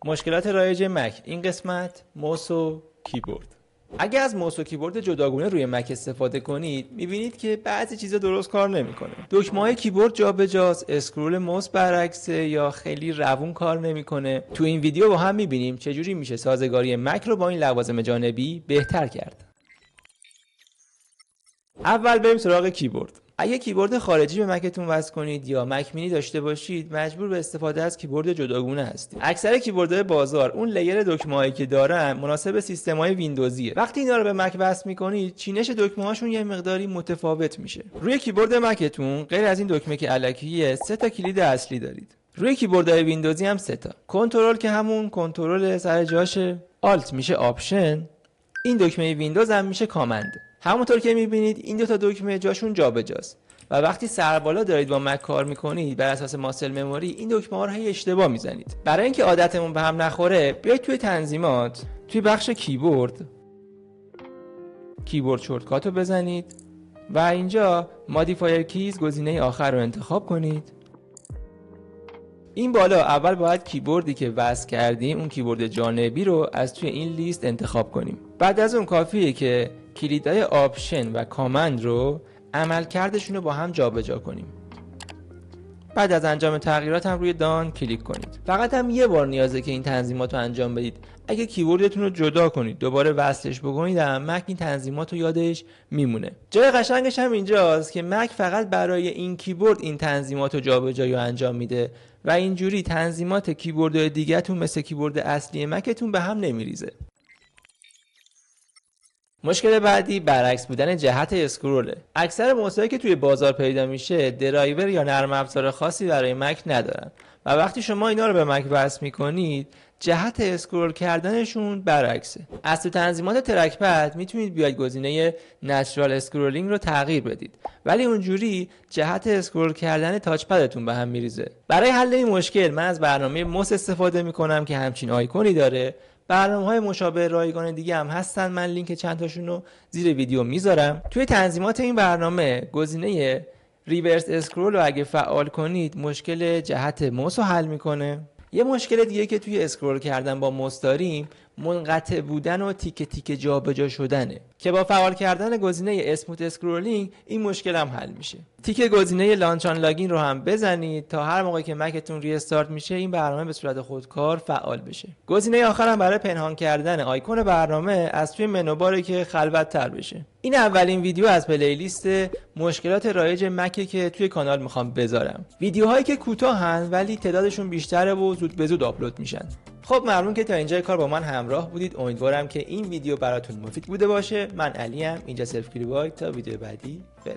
مشکلات رایج مک این قسمت: موس و کیبورد. اگه از موس و کیبورد جداگونه روی مک استفاده کنید میبینید که بعضی چیزا درست کار نمیکنه. دکمه‌های کیبورد جابجاست، اسکرول موس برعکسه یا خیلی روون کار نمیکنه. تو این ویدیو با هم میبینیم چجوری میشه سازگاری مک رو با این لوازم جانبی بهتر کرد. اول بریم سراغ کیبورد. اگه کیبورد خارجی به مکتون وصل کنید یا مک مینی داشته باشید مجبور به استفاده از کیبورد جداگونه هستید. اکثر کیبوردهای بازار اون لیر دکمه‌هایی که دارن مناسب سیستم‌های ویندوزیه. وقتی اینا رو به مک وصل می‌کنید چینش دکمه‌هاشون یه مقداری متفاوت میشه. روی کیبورد مکتون غیر از این دکمه که الکیه 3 تا کلید اصلی دارید. روی کیبوردهای ویندوزی هم 3 تا. کنترل که همون کنترل سر جاشه، آلت میشه آپشن، این دکمه ویندوز هم میشه کامند. همونطور که میبینید این دو تا دکمه جاشون جابجاست و وقتی سر بالا دارید با مک کار میکنید بر اساس ماسل مموری این دکمه ها رو هی اشتباه میزنید. برای اینکه عادتمون به هم نخوره بیاید توی تنظیمات، توی بخش کیبورد شورتکات رو بزنید و اینجا مادیفایر کیز گزینه آخر رو انتخاب کنید. این بالا اول باید کیبوردی که وصل کردیم اون کیبورد جانبی رو از توی این لیست انتخاب کنیم. بعد از اون کافیه که کلیدهای آپشن و کامند رو عملکردشون رو با هم جابجا کنیم. بعد از انجام تغییرات هم روی دان کلیک کنید. فقط هم یه بار نیازه که این تنظیمات رو انجام بدید. اگه کیبوردتون رو جدا کنید دوباره وصلش بکنید هم مک این تنظیمات رو یادش میمونه. جای قشنگش هم اینجاست که مک فقط برای این کیبورد این تنظیمات رو جابجایی انجام میده و اینجوری تنظیمات کیبوردهای دیگه‌تون مثل کیبورد اصلی مکتون به هم نمیریزه. مشکل بعدی برعکس بودن جهت اسکروله. اکثر موسایی که توی بازار پیدا میشه درایور یا نرم افزار خاصی برای مک ندارن و وقتی شما اینا رو به مک وصل میکنید جهت اسکرول کردنشون برعکسه. از تو تنظیمات ترک پد میتونید بیاید گزینه نچرال اسکرولینگ رو تغییر بدید ولی اونجوری جهت اسکرول کردن تاچ پدتون به هم میریزه. برای حل این مشکل من از برنامه موس استفاده میکنم که همچین آیکونی داره. برنامه‌های مشابه رایگان دیگه هم هستن، من لینک چند تاشون رو زیر ویدیو میذارم. توی تنظیمات این برنامه گزینه ریورس اسکرول رو اگه فعال کنید مشکل جهت موس رو حل میکنه. یه مشکل دیگه که توی اسکرول کردن با موس داریم منقطع بودن و تیکه تیکه جابجا شدنه که با فعال کردن گزینه اسموت اسکرولینگ این مشکل هم حل میشه. تیک گزینه لانچ آن لاگین رو هم بزنید تا هر موقع که مکتون ریستارت میشه این برنامه به صورت خودکار فعال بشه. گزینه آخر هم برای پنهان کردن آیکون برنامه از توی منو باره که خلوت تر بشه. این اولین ویدیو از پلیلیست مشکلات رایج مک که توی کانال میخوام بذارم. ویدیوهایی که کوتاهن ولی تعدادشون بیشتره و زود به زود آپلود میشن. خب ممنون که تا اینجای کار با من همراه بودید. امیدوارم که این ویدیو براتون مفید بوده باشه. من علیم، اینجا سلف کلیبای. تا ویدیو بعدی فعلا.